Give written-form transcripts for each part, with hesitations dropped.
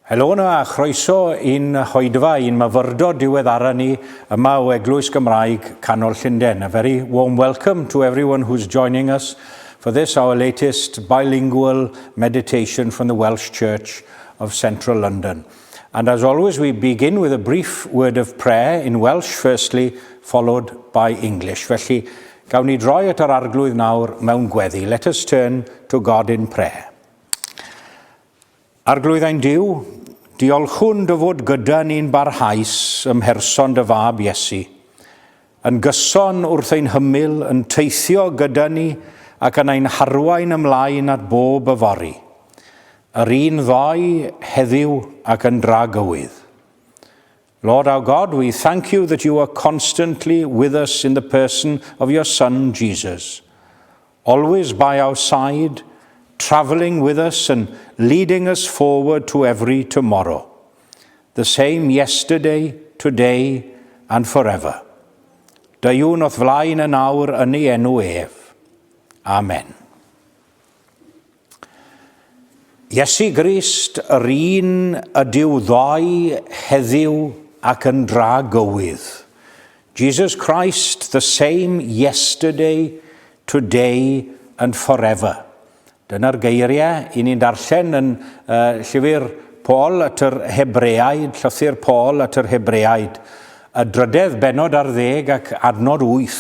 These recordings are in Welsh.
Helo na, chroeso i'n hoedfa, i'n Myfyrdod diweddaraf ni yma o Eglwys Gymraeg Canol Llundain. A very warm welcome to everyone who's joining us for this, our latest bilingual meditation from the Welsh Church of Central London. And as always, we begin with a brief word of prayer in Welsh firstly, followed by English. Felly, gawn ni droi at yr arglwydd nawr mewn gweddi. Let us turn to God in prayer. Arglwydd ein Duw, diolchwn dy fod gyda ni'n barhaus ym mherson dy fab Iesu, yn gyson wrth ein hymyl, yn teithio gyda ni ac yn ein harwain ymlaen at bob yfori, yr un ddoe heddiw ac yn dragywydd. Lord our God, we thank you that you are constantly with us in the person of your Son, Jesus, always by our side, travelling with us and leading us forward to every tomorrow. The same yesterday, today, and forever. Da yw'n o'r flaen yn awr yn ei enw ef. Amen. Iesu Grist, yr un ydyw ddoe, heddiw ac yn dragywydd. Jesus Christ, the same yesterday, today, and forever. Dyna'r geiriau i ni'n darllen yn llyfr Paul at yr Hebreaid, llythyr Paul at yr Hebreaid, y drydedd benod ar 10 ac adnod 8.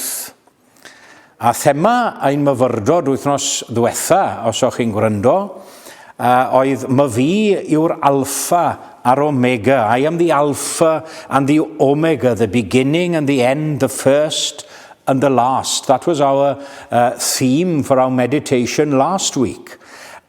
A thema ein myfyrdod wythnos ddiwetha, os o'ch chi'n gwrando, oedd fi yw'r alpha a'r omega. I am the alpha and the omega, the beginning and the end, the first and the last. That was our theme for our meditation last week.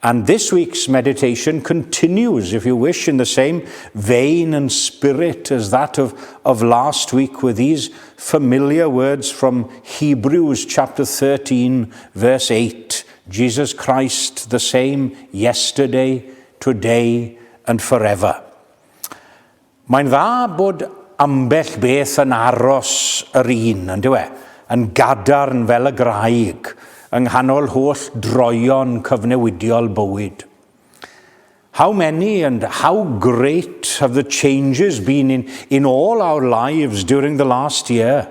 And this week's meditation continues, if you wish, in the same vein and spirit as that of last week, with these familiar words from Hebrews chapter 13, verse 8. Jesus Christ, the same yesterday, today, and forever. Mae'n dda bod ambell beth yn aros yr un, yn dyw e? Yn gadarn fel y graig, yng nghanol holl droion cyfnewidiol bywyd. How many and how great have the changes been in all our lives during the last year?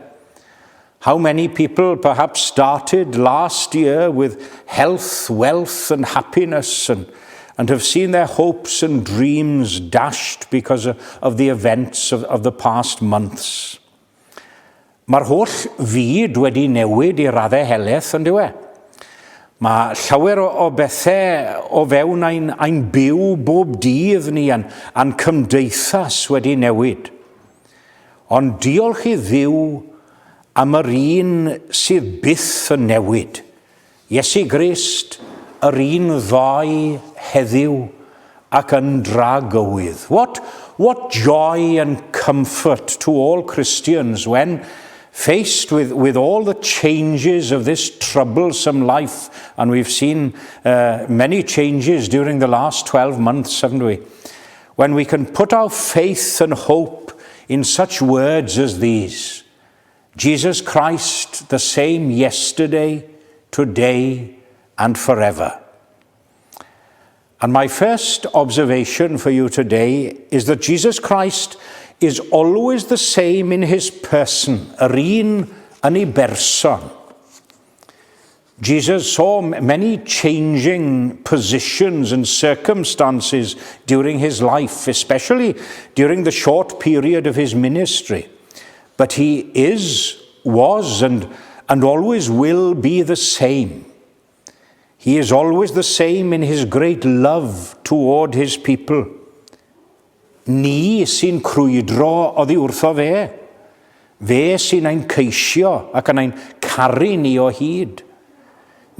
How many people perhaps started last year with health, wealth, and happiness and have seen their hopes and dreams dashed because of the events of the past months? Mae'r holl fyd wedi newid I raddau heleth, yn dyw e. Mae llawer o bethau o fewn ein byw bob dydd ni a'n cymdeithas wedi newid. Ond diolch I Dduw am yr un sydd byth yn newid. Iesu Grist, yr un ddoe heddiw ac yn dragywydd. What joy and comfort to all Christians when faced with all the changes of this troublesome life, and we've seen many changes during the last 12 months, haven't we? When we can put our faith and hope in such words as these. Jesus Christ, the same yesterday, today, and forever. And my first observation for you today is that Jesus Christ is always the same in his person, yr un yn ei berson. Jesus saw many changing positions and circumstances during his life, especially during the short period of his ministry. But he was, and always will be the same. He is always the same in his great love toward his people. Ni sy'n crwydro oddi wrtho fe. Fe sy'n ein ceisio ac yn ein caru ni o hyd.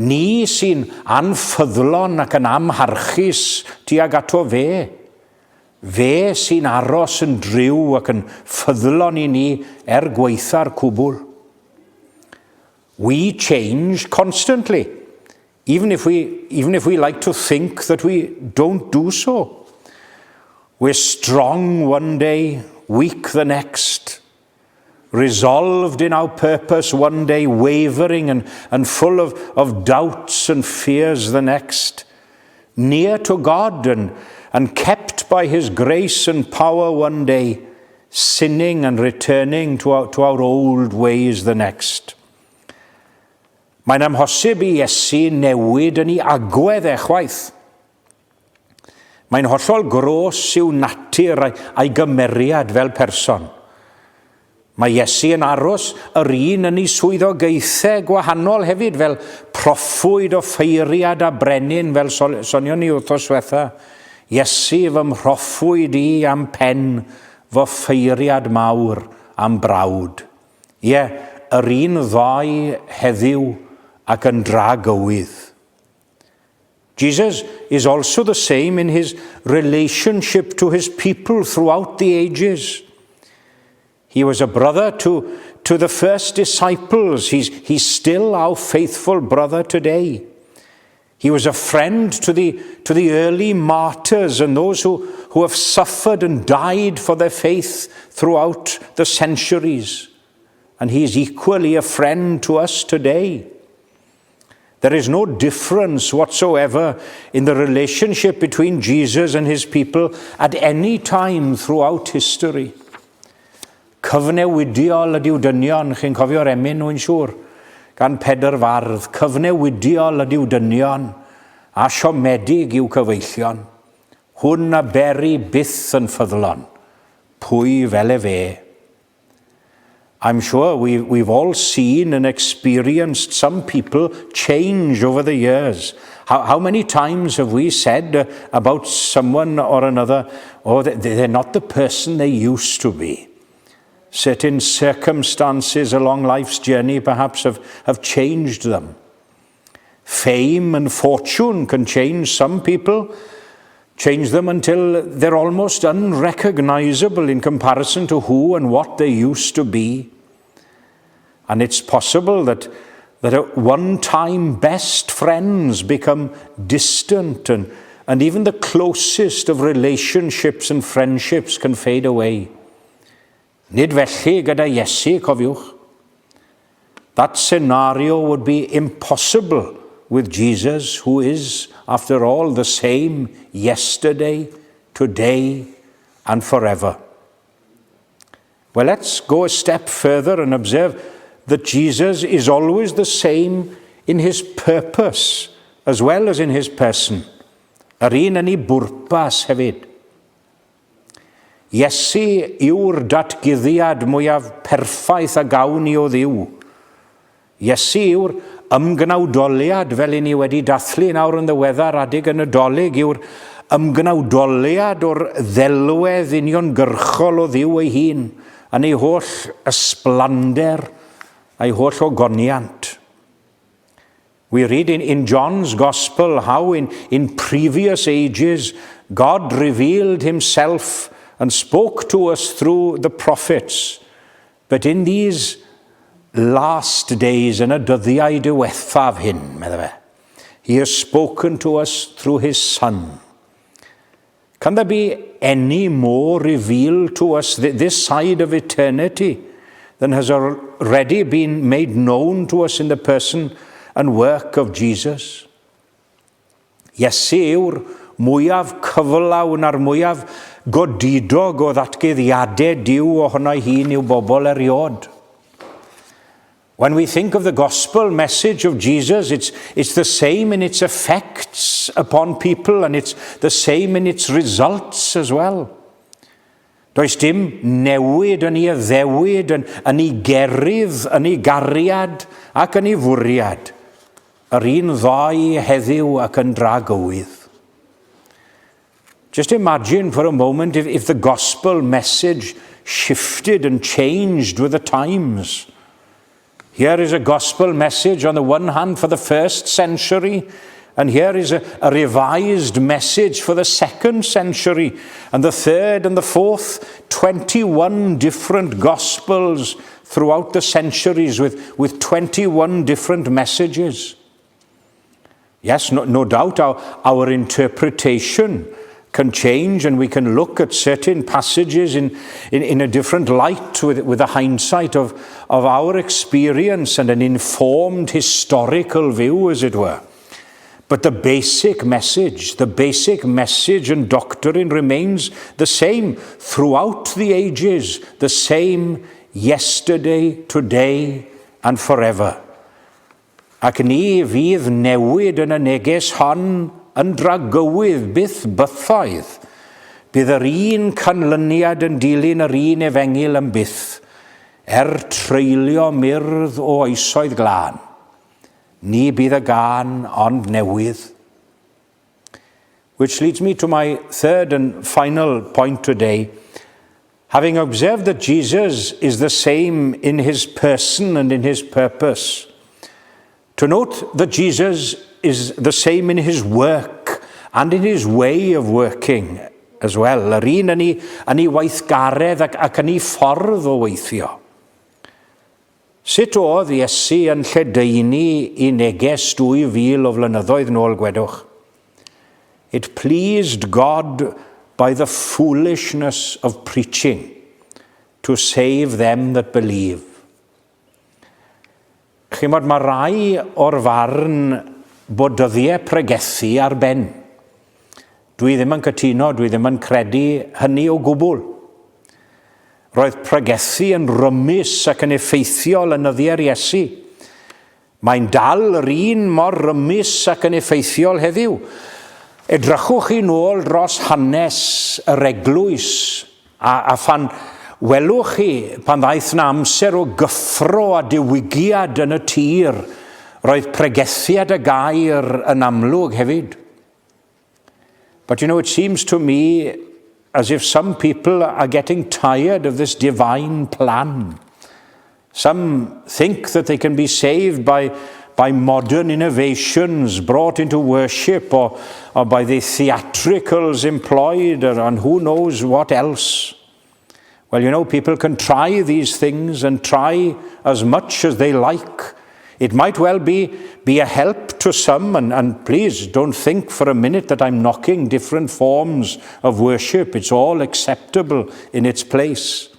Ni sy'n anffyddlon ac yn amharchus tuag ato fe. Fe sy'n aros yn driw ac yn ffyddlon I ni gweitha'r cwbl. We change constantly, even if we like to think that we don't do so. We're strong one day, weak the next, resolved in our purpose one day, wavering and full of doubts and fears the next, near to God and and kept by his grace and power one day, sinning and returning to our old ways the next. Mae'n amhosib I Iesu newid yn ei agwedd chwaith. Mae'n hollol gros i'w natur a'i gymeriad fel person. Mae Iesu yn aros yr un yn ei swyddogaethau gwahanol hefyd fel proffwyd o ffeiriad a brenin fel sonion ni wrthos diwetha. Iesu fy mhroffwyd I am pen fy ffeiriad mawr am brawd. Ie, yr un ddoi heddiw ac yn dra gywydd. Jesus is also the same in his relationship to his people throughout the ages. He was a brother to the first disciples. He's still our faithful brother today. He was a friend to the early martyrs and those who have suffered and died for their faith throughout the centuries. And he is equally a friend to us today. There is no difference whatsoever in the relationship between Jesus and his people at any time throughout history. Cyfnewidiol y diwdynion, chi'n cofio'r emyn nhw'n siŵr, gan Pedr Fardd. Cyfnewidiol y diwdynion, a siomedig i'w cyfeillion. Hwn a beri byth yn ffyddlon, pwy fel e fe. I'm sure we've all seen and experienced some people change over the years. How many times have we said about someone or another, oh, they're not the person they used to be? Certain circumstances along life's journey perhaps have changed them. Fame and fortune can change some people, change them until they're almost unrecognizable in comparison to who and what they used to be. And it's possible that at one time best friends become distant and even the closest of relationships and friendships can fade away. Nid felly gyda Iesu, cofiwch. That scenario would be impossible with Jesus, who is, after all, the same yesterday, today, and forever. Well, let's go a step further and observe that Jesus is always the same in his purpose as well as in his person. Yr un yn ei bwrpas hefyd. Iesu yw'r datguddiad mwyaf perffaith a gawn ni o Dduw. Iesu yw'r ymgnawdoliad fel i ni wedi dathlu nawr yn ddiweddar adeg yn y dolyg, yw'r ymgnawdoliad o'r ddelwedd uniongyrchol o Dduw ei hun, yn ei holl ysblander a'i holl ogoniant. We read in John's Gospel how in previous ages God revealed himself and spoke to us through the prophets. But in these last days, yn y dyddiau diwethaf hyn, medda fe, he has spoken to us through his Son. Can there be any more revealed to us this side of eternity than has already been made known to us in the person and work of Jesus? Iesu yw'r mwyaf cyflawn a'r mwyaf godidog o ddatguddiadau Duw ohono hun i'w bobl eriod. When we think of the gospel message of Jesus, it's the same in its effects upon people and it's the same in its results as well. Does dim newid yn ei addewid, yn ei gerydd, yn ei gariad ac yn ei fwriad. Yr un ddoi heddiw ac yn dra gywydd. Just imagine for a moment if the gospel message shifted and changed with the times. Here is a gospel message on the one hand for the first century, and here is a revised message for the second century, and the third and the fourth, 21 different gospels throughout the centuries with 21 different messages. Yes, no doubt our interpretation can change, and we can look at certain passages in a different light with the hindsight of our experience and an informed historical view, as it were. But the basic message and doctrine remains the same throughout the ages, the same yesterday, today, and forever. Ac ni fydd newid yn y neges hon yn dragywydd byth bythoedd. Bydd yr un canlyniad yn dilyn yr un efengil yn byth, treulio myrdd o oesoedd glân. Ni bydd y gan ond newydd. Which leads me to my third and final point today. Having observed that Jesus is the same in his person and in his purpose, to note that Jesus is the same in his work and in his way of working as well. Yr un yn ei weithgaredd ac yn ei ffordd o weithio. Sut oedd Iesu yn lledaenu I neges 2000 o flynyddoedd nôl, gwedwch? It pleased God by the foolishness of preaching to save them that believe. Chymod, mae rai o'r farn bod dyddiau pregethu ar ben. Dwi ddim yn cytuno, dwi ddim yn credu hynny o gwbl. Roedd pregethu yn rymus ac yn effeithiol yn yddiau'r Iesu. Mae'n dal yr un mor rymus ac yn effeithiol heddiw. Edrychwch chi nôl dros hanes yr eglwys a phan welwch chi pan ddaeth na amser o gyffro a diwygiad yn y tir, roedd pregethiad y gair yn amlwg hefyd. But you know, it seems to me as if some people are getting tired of this divine plan. Some think that they can be saved by modern innovations brought into worship or by the theatricals employed and who knows what else. Well, you know, people can try these things and try as much as they like. It might well be a help to some, and please don't think for a minute that I'm knocking different forms of worship. It's all acceptable in its place.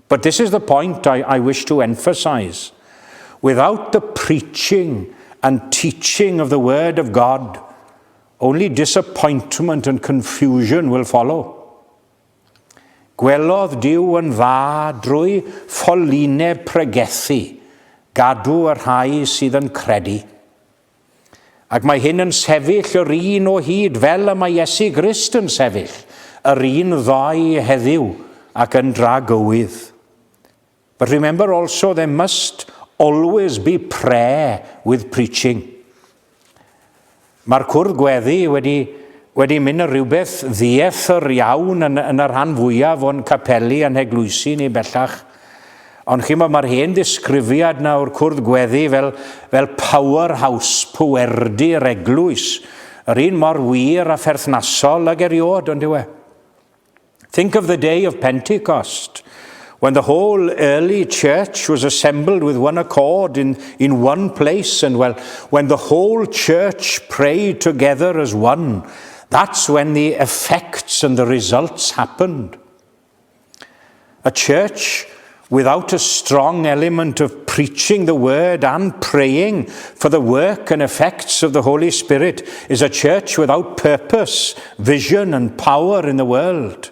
But this is the point I wish to emphasize. Without the preaching and teaching of the Word of God, only disappointment and confusion will follow. Gwelodd Duw yn dda drwy ffolinau pregethu, gadw yr rhai sydd yn credu. Ac mae hyn yn sefyll yr un o hyd fel y mae Iesu Grist yn sefyll, yr un ddoi heddiw ac yn dragywydd. But remember also there must always be prayer with preaching. Mae'r cwrdd gweddi wedi mynd yn rhywbeth ddiethyr iawn yn y rhan fwyaf o'n capeli yn eglwysi ni bellach. Ond mae'r hen ddisgrifiad na o'r cwrdd gweddi fel powerhouse, pwerdu'r eglwys. Yr un mor wir a pherthnasol ag eriod, ond yw e. Think of the day of Pentecost, when the whole early church was assembled with one accord in one place, and when the whole church prayed together as one, that's when the effects and the results happened. A church without a strong element of preaching the word and praying for the work and effects of the Holy Spirit is a church without purpose, vision, and power in the world.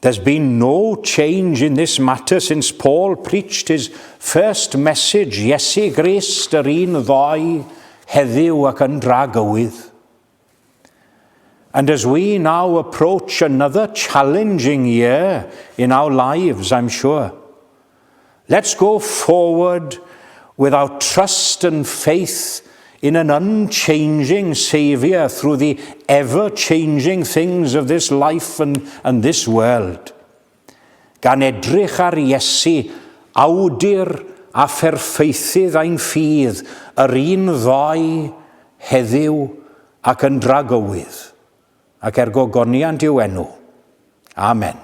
There's been no change in this matter since Paul preached his first message, Iesu Grist, yr un ddoi, heddiw ac yn dragywydd. And as we now approach another challenging year in our lives, I'm sure, let's go forward with our trust and faith in an unchanging Saviour through the ever-changing things of this life and this world. Gan edrych ar Iesu, awdur a pherffeithydd ein ffydd, yr un ddoi, heddiw ac yn dragywydd. Ac gogoniant i'w enw. Amen.